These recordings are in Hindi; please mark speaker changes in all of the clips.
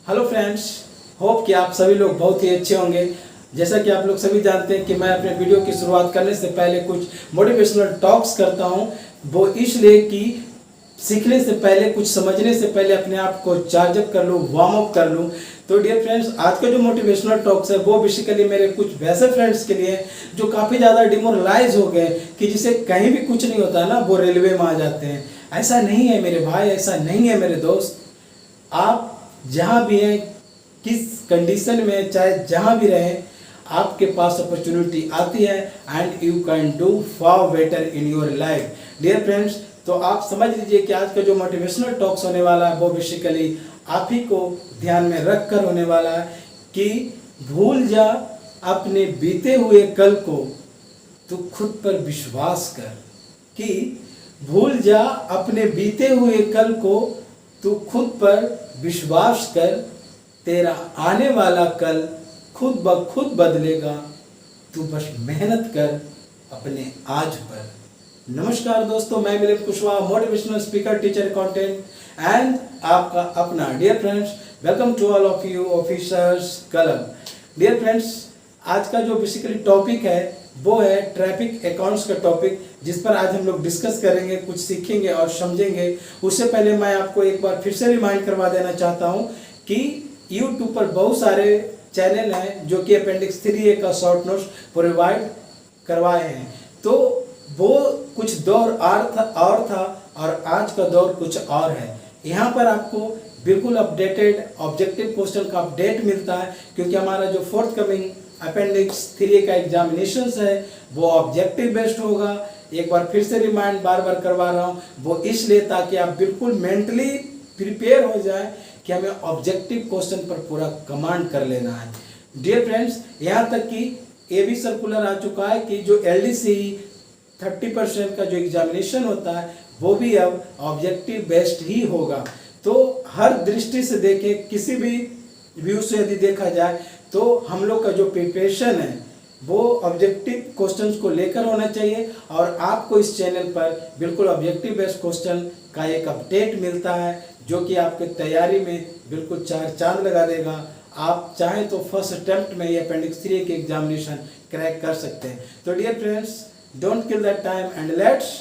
Speaker 1: हेलो फ्रेंड्स, होप कि आप सभी लोग बहुत ही अच्छे होंगे। जैसा कि आप लोग सभी जानते हैं कि मैं अपने वीडियो की शुरुआत करने से पहले कुछ मोटिवेशनल टॉक्स करता हूं, वो इसलिए कि सीखने से पहले, कुछ समझने से पहले अपने आप को चार्ज अप कर लूँ, वार्म अप कर लूँ। तो डियर फ्रेंड्स, आज का जो मोटिवेशनल टॉक्स है वो बेसिकली मेरे कुछ वैसे फ्रेंड्स के लिए जो काफ़ी ज़्यादा डिमोरलाइज हो गए कि जिसे कहीं भी कुछ नहीं होता ना, वो रेलवे में आ जाते हैं। ऐसा नहीं है मेरे भाई, ऐसा नहीं है मेरे दोस्त। आप जहाँ भी हैं, किस कंडीशन में, चाहे जहाँ भी रहें, आपके पास अपॉर्चुनिटी आती है and you can do far better in your life. Dear friends, तो आप समझ लीजिए कि आज का जो मोटिवेशनल टॉक्स होने वाला है वो बेसिकली आप ही को ध्यान में रख कर होने वाला है कि भूल जा अपने बीते हुए कल को, तू खुद पर विश्वास कर। कि भूल जा अपने बीते हुए कल को, तू खुद पर विश्वास कर। तेरा आने वाला कल खुद ब खुद बदलेगा, तू बस मेहनत कर अपने आज पर। नमस्कार दोस्तों, मैं Milind Kushwaha, motivational speaker, teacher, content and आपका अपना dear friends. Welcome to all of you officers कलम। डियर फ्रेंड्स, आज का जो बेसिकली टॉपिक है वो है ट्रैफिक अकाउंट्स का टॉपिक, जिस पर आज हम लोग डिस्कस करेंगे, कुछ सीखेंगे और समझेंगे। उससे पहले मैं आपको एक बार फिर से रिमाइंड करवा देना चाहता हूं कि YouTube पर बहुत सारे चैनल हैं जो कि अपेंडिक्स 3A का शॉर्ट नोट्स प्रोवाइड करवाए हैं। तो वो कुछ दौर और था और आज का दौर कुछ और है। यहाँ पर आपको बिल्कुल अपडेटेड ऑब्जेक्टिव क्वेश्चन का अपडेट मिलता है, क्योंकि हमारा जो फोर्थ कमिंग अपेंडिक्स 3A का एग्जामिनेशन है वो ऑब्जेक्टिव बेस्ड होगा। एक बार फिर से रिमाइंड बार बार करवा रहा हूँ, वो इसलिए ताकि आप बिल्कुल मेंटली प्रिपेयर हो जाए कि हमें ऑब्जेक्टिव क्वेश्चन पर पूरा कमांड कर लेना है। डियर फ्रेंड्स, यहाँ तक कि ये भी सर्कुलर आ चुका है कि जो LDC 30% का जो एग्जामिनेशन होता है वो भी अब ऑब्जेक्टिव बेस्ड ही होगा। तो हर दृष्टि से देखें, किसी भी व्यू से यदि देखा जाए तो हम लोग का जो प्रिपरेशन है वो ऑब्जेक्टिव क्वेश्चंस को लेकर होना चाहिए। और आपको इस चैनल पर बिल्कुल ऑब्जेक्टिव बेस्ड क्वेश्चन का एक अपडेट मिलता है जो कि आपके तैयारी में बिल्कुल चार चांद लगा देगा। आप चाहें तो फर्स्ट अटेम्प्ट में ये अपेंडिक्स 3A के एग्जामिनेशन क्रैक कर सकते हैं। तो dear friends, don't kill that time and let's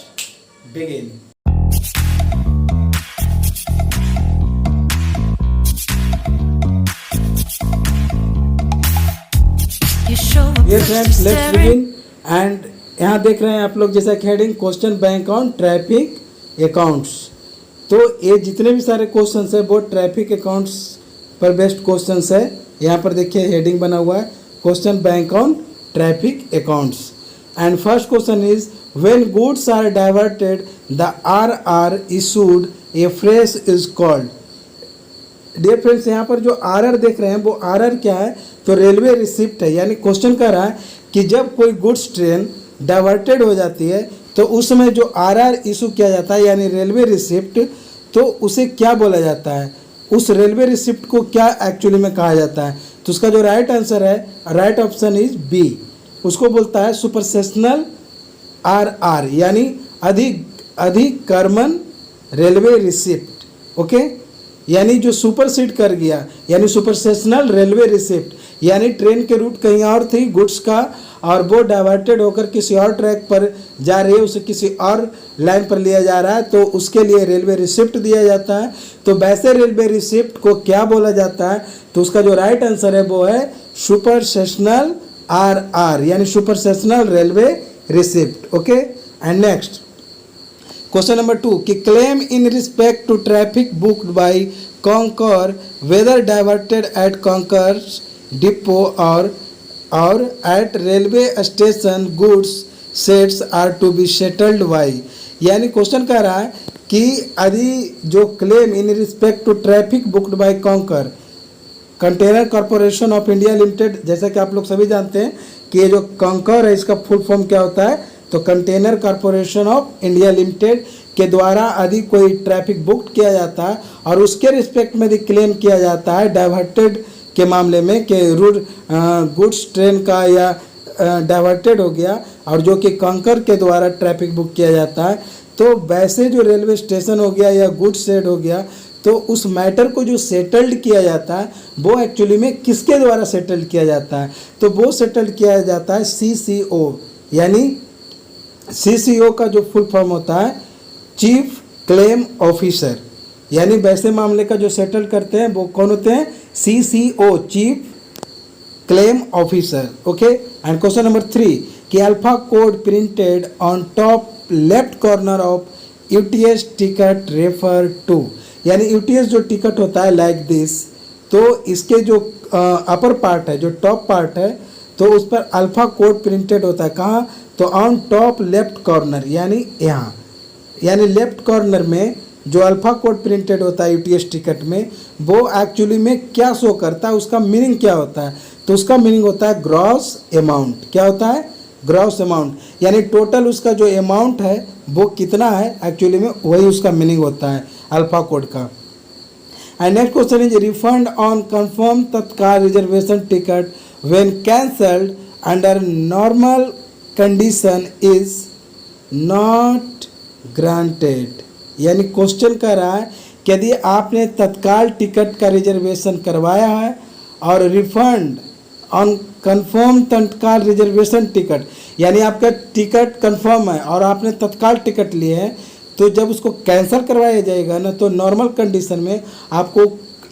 Speaker 1: begin. Dear friends, let's begin. And यहाँ देख रहे हैं आप लोग जैसा कि heading question bank on traffic accounts. तो ये जितने भी सारे क्वेश्चंस है वो ट्रैफिक अकाउंट्स पर बेस्ड क्वेश्चंस है। यहाँ पर देखिए हेडिंग बना हुआ है question bank on traffic accounts. And first question is when goods are diverted the RR issued A fresh is called. Dear friends, यहाँ पर जो RR देख रहे हैं वो RR क्या है, तो रेलवे रिसिप्ट है। यानी क्वेश्चन कर रहा है कि जब कोई गुड्स ट्रेन डाइवर्टेड हो जाती है तो उस समय जो RR इशू किया जाता है यानी रेलवे रिसिप्ट, तो उसे क्या बोला जाता है, उस रेलवे रिसिप्ट को क्या एक्चुअली में कहा जाता है। तो उसका जो राइट आंसर है, राइट ऑप्शन इज बी, उसको बोलता है सुपरसेशनल RR यानी अधिकर्मन रेलवे रिसिप्ट। ओके, यानी जो सुपरसीड कर गया यानी सुपरसेशनल रेलवे रिसिप्ट, यानी ट्रेन के रूट कहीं और थी गुड्स का और वो डाइवर्टेड होकर किसी और ट्रैक पर जा रही है, उसे किसी और लाइन पर लिया जा रहा है, तो उसके लिए रेलवे रिसिप्ट दिया जाता है। तो वैसे रेलवे रिसिप्ट को क्या बोला जाता है, तो उसका जो राइट आंसर है वो है सुपरसेशनल RR यानी supersessional railway receipt. Okay, and next question number 2 कि claim in respect to traffic booked by CONCOR whether diverted at CONCOR's depot और at railway station goods sheds are to be settled by. यानी क्वेश्चन कह रहा है कि यदि जो claim in respect to traffic booked by CONCOR container corporation of India limited, जैसा कि आप लोग सभी जानते हैं कि ये जो कॉन्कर है इसका फुल फॉर्म क्या होता है, तो container corporation of India limited के द्वारा यदि कोई ट्रैफिक बुक किया जाता है और उसके रिस्पेक्ट में यदि क्लेम किया जाता है डाइवर्टेड के मामले में कि रूट गुड्स ट्रेन का या डाइवर्टेड हो गया और जो कि कंकर के द्वारा ट्रैफिक बुक किया जाता है, तो वैसे जो रेलवे स्टेशन हो गया या गुड्स शेड हो गया, तो उस मैटर को जो सेटल्ड किया जाता है वो एक्चुअली में किसके द्वारा सेटल्ड किया जाता है, तो वो सेटल्ड किया जाता है CCO, यानी CCO का जो फुल फॉर्म होता है चीफ क्लेम ऑफिसर, यानी वैसे मामले का जो सेटल करते हैं वो कौन होते हैं, CCO, chief claim officer. Okay, and question number 3 कि alpha code printed on top left corner of UTS ticket refer to, यानी UTS जो टिकट होता है लाइक दिस, तो इसके जो अपर पार्ट है, जो टॉप पार्ट है, तो उस पर अल्फा कोड प्रिंटेड होता है। कहाँ, तो ऑन टॉप लेफ्ट कॉर्नर, यानी यहाँ, यानी लेफ्ट कॉर्नर में जो अल्फा कोड प्रिंटेड होता है UTS टिकट में, वो एक्चुअली में क्या शो करता है, उसका मीनिंग क्या होता है, तो उसका मीनिंग होता है ग्रॉस अमाउंट। क्या होता है, ग्रॉस अमाउंट, यानी टोटल उसका जो अमाउंट है वो कितना है, एक्चुअली में वही उसका मीनिंग होता है अल्फा कोड का। And next question is refund on confirm tatkal reservation ticket when cancelled under normal condition is not granted, यानी क्वेश्चन कर रहा है कि यदि आपने तत्काल टिकट का रिजर्वेशन करवाया है और refund on confirm tatkal reservation ticket, यानी आपका टिकट कंफर्म है और आपने तत्काल टिकट लिए हैं, तो जब उसको कैंसिल करवाया जाएगा ना, तो नॉर्मल कंडीशन में आपको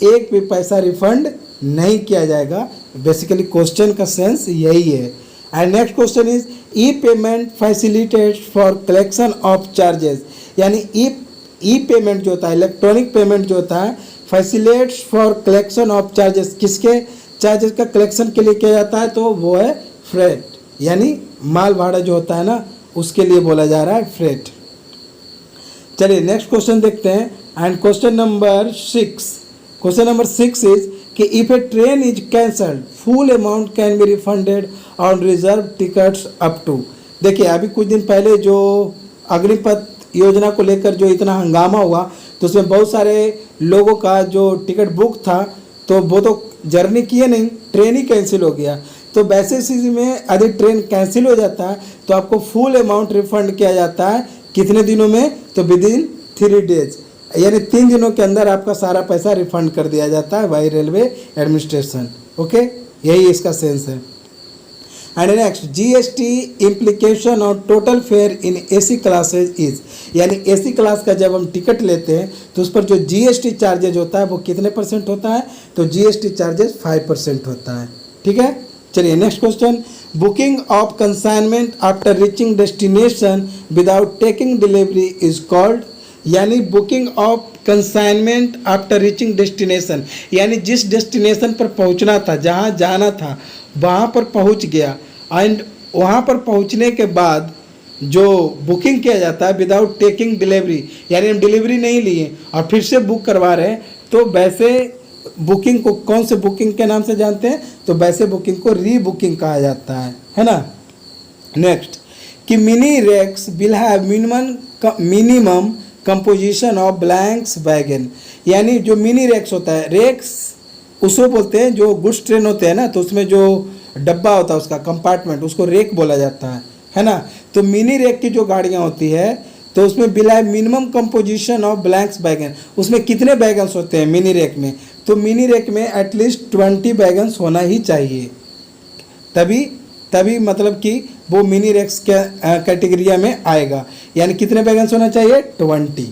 Speaker 1: एक भी पैसा रिफंड नहीं किया जाएगा। बेसिकली क्वेश्चन का सेंस यही है। And next question is E payment facilitate for collection of charges, यानी ई पेमेंट जो होता है, इलेक्ट्रॉनिक पेमेंट जो होता है, facilitates for collection of charges, किसके चार्जेस का कलेक्शन के लिए किया जाता है, तो वो है फ्रेट, यानी माल भाड़ा जो होता है ना, उसके लिए बोला जा रहा है फ्रेट। चलिए नेक्स्ट क्वेश्चन देखते हैं। एंड क्वेश्चन नंबर 6 इज कि if a train is cancelled full amount can be refunded on reserve tickets up to. देखिए अभी कुछ दिन पहले जो अग्निपथ योजना को लेकर जो इतना हंगामा हुआ, तो उसमें बहुत सारे लोगों का जो टिकट बुक था, तो वो तो जर्नी किए नहीं, ट्रेन ही कैंसिल हो गया। तो वैसे स्थिति में यदि ट्रेन कैंसिल हो जाता है तो आपको फुल अमाउंट रिफंड किया जाता है कितने दिनों में, तो विद इन 3 डेज, यानी 3 दिनों के अंदर आपका सारा पैसा रिफंड कर दिया जाता है बाई रेलवे एडमिनिस्ट्रेशन। ओके, यही इसका सेंस है। एंड नेक्स्ट GST इम्प्लीकेशन और total fair in AC classes is, यानी AC क्लास का जब हम टिकट लेते हैं तो उस पर जो GST चार्जेज होता है वो कितने % होता है, तो GST चार्जेज 5% होता है। ठीक है, चलिए next question. Booking of consignment after reaching destination without taking delivery is called, यानी booking of consignment after reaching destination, यानी जिस डेस्टिनेशन पर पहुंचना था, जहां जाना था वहां पर पहुंच गया, एंड वहां पर पहुंचने के बाद जो बुकिंग किया जाता है विदाउट टेकिंग डिलीवरी, यानी हम डिलीवरी नहीं लिए और फिर से बुक करवा रहे हैं, तो वैसे बुकिंग को कौन से बुकिंग के नाम से जानते हैं, तो वैसे बुकिंग को री बुकिंग कहा जाता है ना। नेक्स्ट कि mini rakes will have minimum composition of blanks wagon, यानी जो मिनी रेक्स होता है, रेक्स उसको बोलते हैं जो गुड्स ट्रेन होते हैं ना, तो उसमें जो डब्बा होता है उसका कंपार्टमेंट, उसको रेक बोला जाता है ना। तो मिनी रेक की जो गाड़ियाँ होती है तो उसमें बिल है मिनिमम कंपोजिशन ऑफ ब्लैंक्स बैगन, उसमें कितने बैगन्स होते हैं मिनी रेक में, तो मिनी रेक में एटलीस्ट 20 बैगन्स होना ही चाहिए, तभी मतलब कि वो मिनी रेक्स के कैटेगरिया में आएगा, यानी कितने बैगन्स होना चाहिए, 20।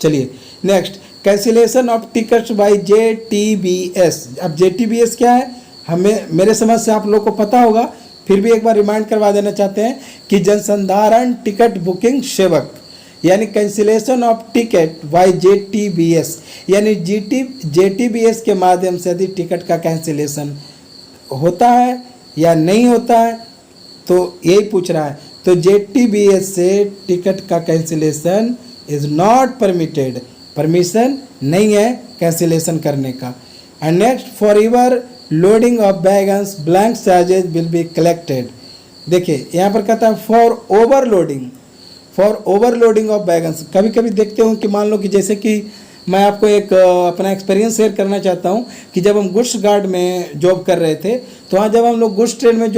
Speaker 1: चलिए next, cancellation of tickets by JTBS। अब JTBS क्या है, हमें मेरे समझ से आप लोग को पता होगा, फिर भी एक बार रिमाइंड करवा देना चाहते हैं कि जनसंधारण टिकट बुकिंग सेवक, यानी cancellation of ticket by JTBS, यानी JTBS के माध्यम से यदि टिकट का कैंसिलेशन होता है या नहीं होता है, तो यही पूछ रहा है। तो JTBS से टिकट का cancellation is not permitted, permission नहीं है कैंसिलेशन करने का। And next, for ever loading of wagons blank charges will be collected. देखिए यहाँ पर कहता है फॉर ओवरलोडिंग ऑफ बैगन्स। कभी कभी देखते हो कि मान लो कि जैसे कि मैं आपको एक अपना एक्सपीरियंस शेयर करना चाहता हूँ कि जब हम गुड्स गार्ड में जॉब कर रहे थे, तो वहाँ जब हम लोग गुड्स ट्रेन में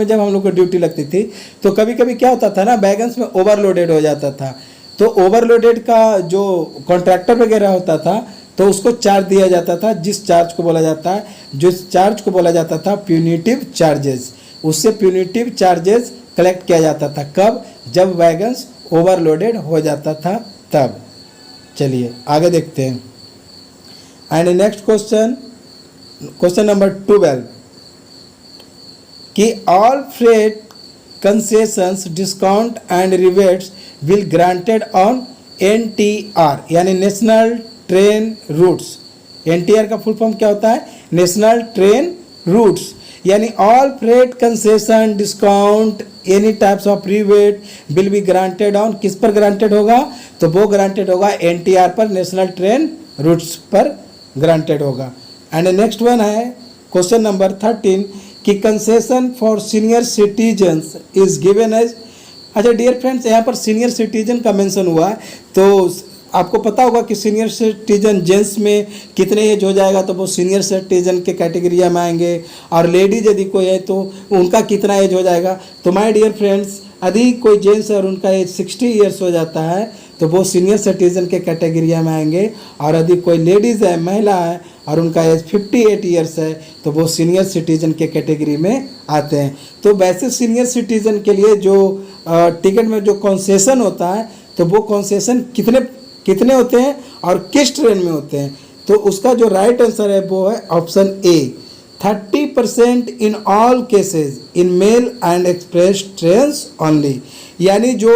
Speaker 1: जब हम लोग को ड्यूटी लगती थी, तो कभी कभी क्या होता था ना, बैगन्स में ओवरलोडेड हो जाता था। तो ओवरलोडेड का जो कॉन्ट्रैक्टर वगैरह होता था तो उसको चार्ज दिया जाता था, जिस चार्ज को बोला जाता है, जिस चार्ज को बोला जाता था प्यूनिटिव चार्जेस। उससे प्यूनिटिव चार्जेस कलेक्ट किया जाता था। कब? जब वैगन्स ओवरलोडेड हो जाता था तब। चलिए आगे देखते हैं। And next question, question number 12 कि all freight concessions discount and rebates will granted on NTR यानी नेशनल ट्रेन रूट्स। NTR का फुल फॉर्म क्या होता है? National train routes. यानी all freight concession discount any types of rebate will be granted on, किस पर ग्रांटेड होगा? तो वो ग्रांटेड होगा NTR पर, नेशनल ट्रेन रूट्स पर ग्रांटेड होगा। एंड नेक्स्ट वन है क्वेश्चन नंबर 13 कि concession for senior citizens is given as. अच्छा डियर फ्रेंड्स, यहाँ पर सीनियर सिटीजन का मेंशन हुआ है, तो आपको पता होगा कि सीनियर सिटीजन जेंट्स में कितने एज हो जाएगा तो वो सीनियर सिटीजन के कैटेगरिया में आएंगे, और लेडीज यदि कोई है तो उनका कितना एज हो जाएगा। तो माय डियर फ्रेंड्स, यदि कोई जेंट्स है और उनका एज 60 ईयर्स हो जाता है तो वो सीनियर सिटीजन के कैटेगरिया में आएंगे, और यदि कोई लेडीज़ है, महिला है और उनका एज 58 ईयर्स है तो वो सीनियर सिटीजन के कैटेगरी में आते हैं। तो वैसे सीनियर सिटीजन के लिए जो टिकट में जो कंसेशन होता है तो वो कंसेशन कितने होते हैं और किस ट्रेन में होते हैं? तो उसका जो राइट आंसर है वो है option A, 30% in all cases in male and express trains only. यानी जो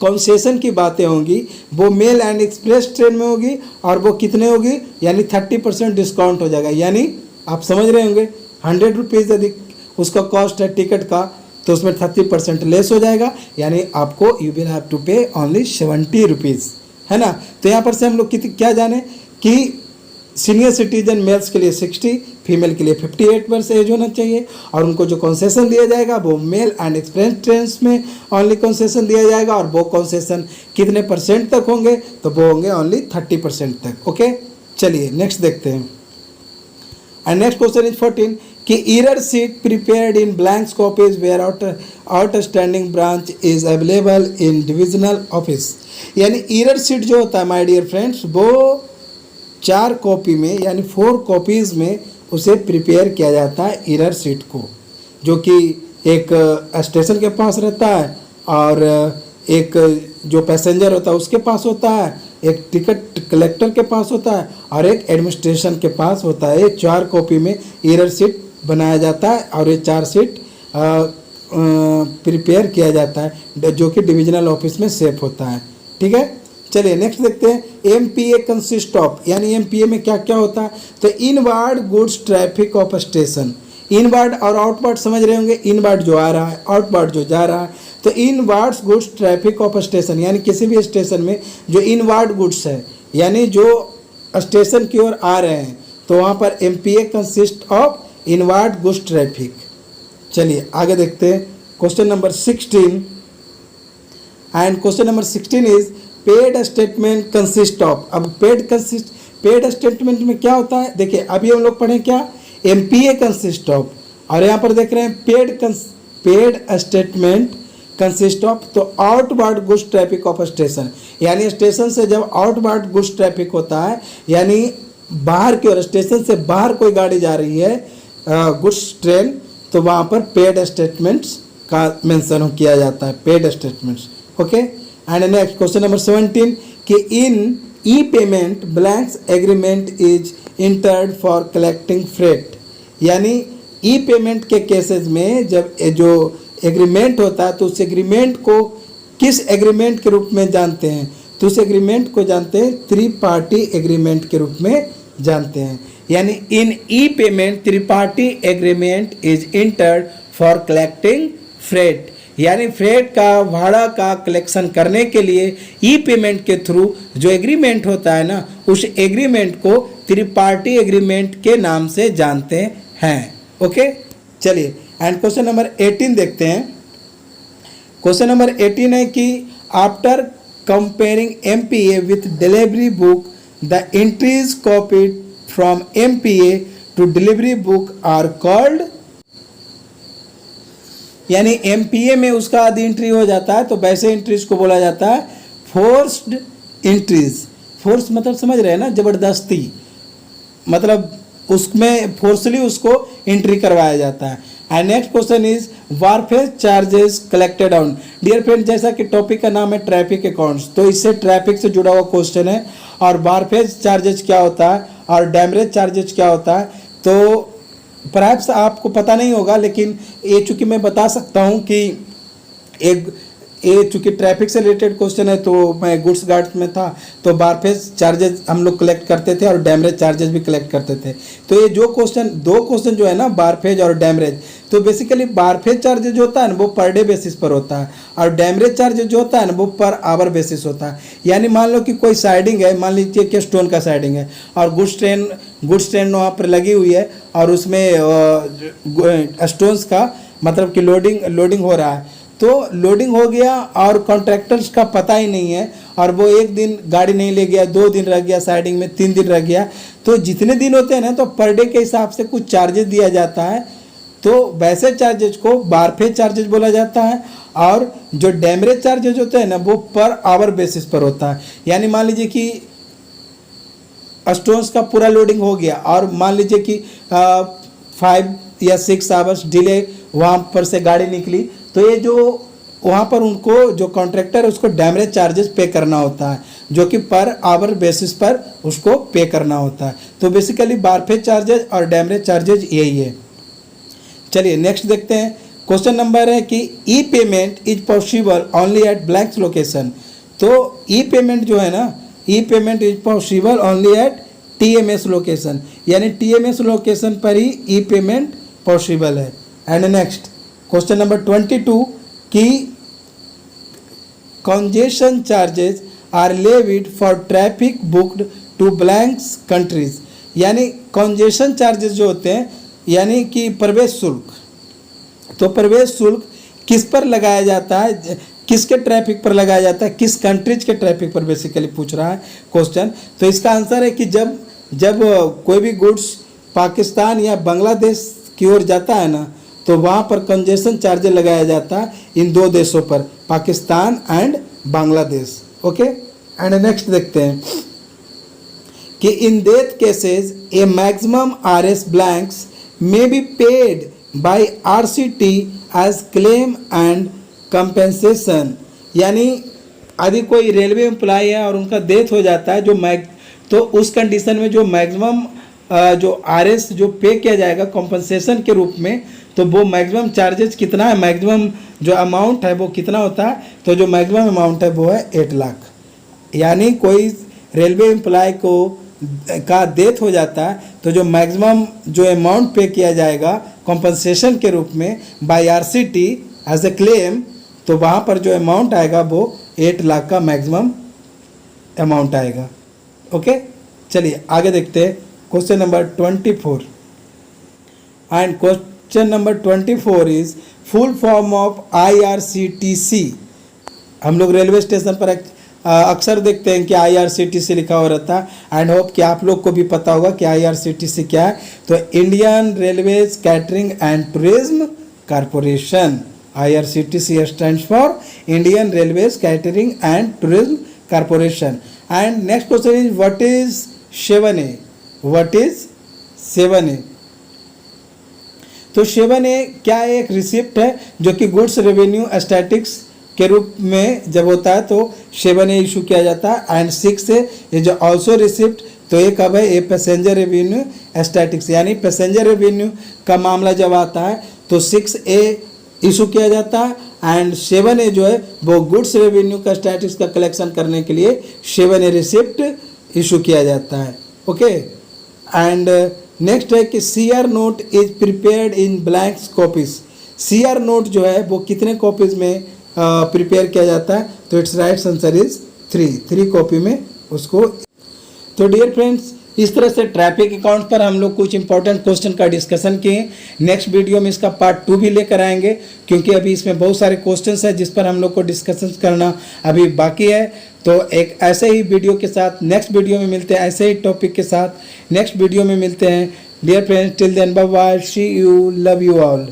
Speaker 1: कंसेशन की बातें होंगी वो मेल एंड एक्सप्रेस ट्रेन में होगी, और वो कितने होगी? यानी 30% डिस्काउंट हो जाएगा। यानी आप समझ रहे होंगे 100 रुपीज़ यदि उसका कॉस्ट है टिकट का तो उसमें 30% लेस हो जाएगा, यानी आपको यू विल हैव टू पे ओनली 70 रुपीज़, है ना। तो यहाँ पर से हम लोग क्या जाने कि सीनियर सिटीजन मेल्स के लिए 60, फीमेल के लिए 58 वर्ष एज होना चाहिए, और उनको जो कंसेशन दिया जाएगा वो मेल एंड एक्सप्रेस ट्रेन्स में ओनली कंसेशन दिया जाएगा, और वो कंसेशन कितने परसेंट तक होंगे? तो वो होंगे ओनली 30% तक। ओके, चलिए नेक्स्ट देखते हैं। एंड नेक्स्ट क्वेश्चन इज 14 कि error sheet prepared in blank copies where outstanding branch is available in divisional office. यानी ईरर सीट जो होता है माय डियर फ्रेंड्स, वो 4 कॉपी में यानी 4 कॉपीज़ में उसे प्रिपेयर किया जाता है ईरर सीट को, जो कि एक स्टेशन के पास रहता है, और एक जो पैसेंजर होता है उसके पास होता है, एक टिकट कलेक्टर के पास होता है, और एक एडमिनिस्ट्रेशन के पास होता है। ये 4 कॉपी में ईरर सीट बनाया जाता है, और ये 4 सीट प्रिपेयर किया जाता है जो कि डिविजनल ऑफिस में सेफ होता है। ठीक है, चलिए नेक्स्ट देखते हैं। MPA कंसिस्ट ऑफ, यानी MPA में क्या क्या होता है? तो inward goods traffic of station. Inward और आउटवर्ड समझ रहे होंगे, इनवर्ड जो आ रहा है, आउटवर्ड जो जा रहा है। तो inwards goods traffic of station, यानी किसी भी स्टेशन में जो इनवर्ड गुड्स है, यानी जो स्टेशन की ओर आ रहे हैं, तो वहाँ पर MPA consist of inward goods traffic. चलिए आगे देखते हैं question number 16। And question number 16 is paid statement consist of. अब पेड स्टेटमेंट में क्या होता है? देखिए अभी हम लोग पढ़ें क्या, MPA कंसिस्ट ऑफ, और यहाँ पर देख रहे हैं पेड स्टेटमेंट कंसिस्ट ऑफ, तो outward goods traffic of station. यानी स्टेशन से जब आउटवर्ड गुड्स ट्रैफिक होता है, यानी बाहर की ओर, स्टेशन से बाहर कोई गाड़ी जा रही है गुड्स ट्रेन, तो वहाँ पर पेड स्टेटमेंट्स का मेंशन किया जाता है, paid statements. Okay, and next question number 17 कि in E payment blanks agreement is entered for collecting freight. यानी ई पेमेंट के केसेस में जब जो एग्रीमेंट होता है तो उस एग्रीमेंट को किस एग्रीमेंट के रूप में जानते हैं? तो उस एग्रीमेंट को जानते हैं त्रिपार्टी एग्रीमेंट के रूप में जानते हैं। यानी in E payment tripartite agreement is entered for collecting freight. यानी फ्रेट का भाड़ा का कलेक्शन करने के लिए ई पेमेंट के थ्रू जो एग्रीमेंट होता है ना, उस एग्रीमेंट को त्रिपार्टी एग्रीमेंट के नाम से जानते हैं। ओके, चलिए एंड क्वेश्चन नंबर 18 देखते हैं। क्वेश्चन नंबर 18 है कि after comparing MPA with delivery book the entries copied from MPA to delivery book are called. यानी MPA में उसका आदि एंट्री हो जाता है तो वैसे एंट्रीज को बोला जाता है फोर्स्ड एंट्रीज, फोर्स मतलब समझ रहे हैं ना, ज़बरदस्ती, मतलब उसमें फोर्सली उसको एंट्री करवाया जाता है। And next question is wharfage charges collected on. Dear friend, जैसा कि टॉपिक का नाम है ट्रैफिक अकाउंट्स, तो इससे ट्रैफिक से जुड़ा हुआ क्वेश्चन है। और वारफेयर चार्जेस क्या होता है और डैमरेज चार्जेस क्या होता है, तो परहैप्स आपको पता नहीं होगा, लेकिन ये चूँकि मैं बता सकता हूँ कि ये चूँकि ट्रैफिक से रिलेटेड क्वेश्चन है, तो मैं गुड्स गार्ड्स में था, तो बारफेज चार्जेस हम लोग कलेक्ट करते थे और डैमरेज चार्जेस भी कलेक्ट करते थे। तो ये जो क्वेश्चन, दो क्वेश्चन जो है ना, बारफेज और डैमरेज, तो बेसिकली बारफेज चार्जेस जो होता है ना वो पर डे बेसिस पर होता है, और डैमरेज चार्जेस जो होता है ना वो पर आवर बेसिस होता है। यानी मान लो कि कोई साइडिंग है, मान लीजिए कि स्टोन का साइडिंग है और गुड्स ट्रेन वहाँ पर लगी हुई है और उसमें स्टोन्स का मतलब कि लोडिंग हो रहा है, तो लोडिंग हो गया और कॉन्ट्रैक्टर्स का पता ही नहीं है, और वो एक दिन गाड़ी नहीं ले गया, 2 दिन रह गया साइडिंग में, 3 दिन रह गया, तो जितने दिन होते हैं ना, तो पर डे के हिसाब से कुछ चार्जेस दिया जाता है। तो वैसे चार्जेस को बारफेज चार्जेस बोला जाता है, और जो डैमरेज चार्जेस होते हैं ना वो पर आवर बेसिस पर होता है। यानी मान लीजिए कि स्टोन्स का पूरा लोडिंग हो गया और मान लीजिए कि 5 या 6 आवर्स डिले वहाँ पर से गाड़ी निकली, तो ये जो वहाँ पर उनको जो कॉन्ट्रैक्टर है उसको डैमरेज चार्जेस पे करना होता है, जो कि पर आवर बेसिस पर उसको पे करना होता है। तो बेसिकली बारफेज चार्जेस और डैमरेज चार्जेस यही है। चलिए नेक्स्ट देखते हैं। क्वेश्चन नंबर है कि e payment is possible only at blank location. तो ई पेमेंट जो है ना, e payment is possible only at TMS location, यानी TMS लोकेशन पर ही ई पेमेंट पॉसिबल है। एंड नेक्स्ट क्वेश्चन नंबर 22 कि congestion charges are levied for traffic booked to blanks countries. यानी कंजेशन चार्जेस जो होते हैं, यानी कि प्रवेश शुल्क, तो प्रवेश शुल्क किस पर लगाया जाता है, किसके ट्रैफिक पर लगाया जाता है, किस कंट्रीज के ट्रैफिक पर बेसिकली पूछ रहा है क्वेश्चन। तो इसका आंसर है कि जब कोई भी गुड्स पाकिस्तान या बांग्लादेश की ओर जाता है ना, तो वहाँ पर कंजेशन चार्ज लगाया जाता है इन 2 देशों पर, Pakistan and Bangladesh. Okay, and next देखते हैं कि in death cases a maximum RS blanks may be paid by RCT as claim and compensation. यानी यदि कोई रेलवे एम्प्लॉय है और उनका डेथ हो जाता है, तो उस कंडीशन में जो मैक्सिमम जो RS जो पे किया जाएगा कॉम्पनसेशन के रूप में, तो वो मैक्सिमम चार्जेस कितना है, मैक्सिमम जो अमाउंट है वो कितना होता है, तो जो मैक्सिमम अमाउंट है वो है 8 लाख। यानी कोई रेलवे एम्प्लॉय का डेथ हो जाता है, तो जो मैक्सिमम जो अमाउंट पे किया जाएगा कॉम्पनसेशन के रूप में by RCT as a claim, तो वहाँ पर जो अमाउंट आएगा वो 8 लाख का मैक्सिमम अमाउंट आएगा। ओके, चलिए आगे देखते हैं question number 24। And question number 24 is full form of IRCTC। हम लोग रेलवे स्टेशन पर अक्सर देखते हैं कि IRCTC लिखा हुआ रहता है। एंड होप कि आप लोग को भी पता होगा कि IRCTC क्या है। तो Indian railways catering and tourism corporation, IRCTC stands for Indian Railways Catering and Tourism Corporation. And next question is what is 7A? What is 7A? तो 7A क्या है? एक रिसिप्ट है जो कि गुड्स रेवेन्यू स्टैटिक्स के रूप में जब होता है तो 7A इशू किया जाता है। एंड 6A ये जो ऑल्सो रिसिप्ट, तो ये कब है? ये पैसेंजर रेवेन्यू स्टैटिक्स, यानी पैसेंजर रेवेन्यू का मामला जब आता है तो 6A इशू किया जाता है। एंड 7A जो है वो गुड्स रेवेन्यू का स्टैटिक्स का कलेक्शन करने के लिए 7A रिसिप्ट इशू किया जाता है। ओके, एंड नेक्स्ट है कि CR note is prepared in blanks copies. CR note जो है वो कितने कॉपीज में प्रिपेयर किया जाता है? तो it's right answer is 3 copy में उसको। तो डियर फ्रेंड्स, इस तरह से ट्रैफिक अकाउंट पर हम लोग कुछ इंपॉर्टेंट क्वेश्चन का डिस्कशन किए। नेक्स्ट वीडियो में इसका पार्ट 2 भी लेकर आएंगे, क्योंकि अभी इसमें बहुत सारे क्वेश्चंस हैं जिस पर हम लोग को डिस्कशन करना अभी बाकी है। तो एक ऐसे ही वीडियो के साथ नेक्स्ट वीडियो में मिलते हैं, ऐसे ही टॉपिक के साथ नेक्स्ट वीडियो में मिलते हैं। Dear friends, till then bye bye, see you, love you all.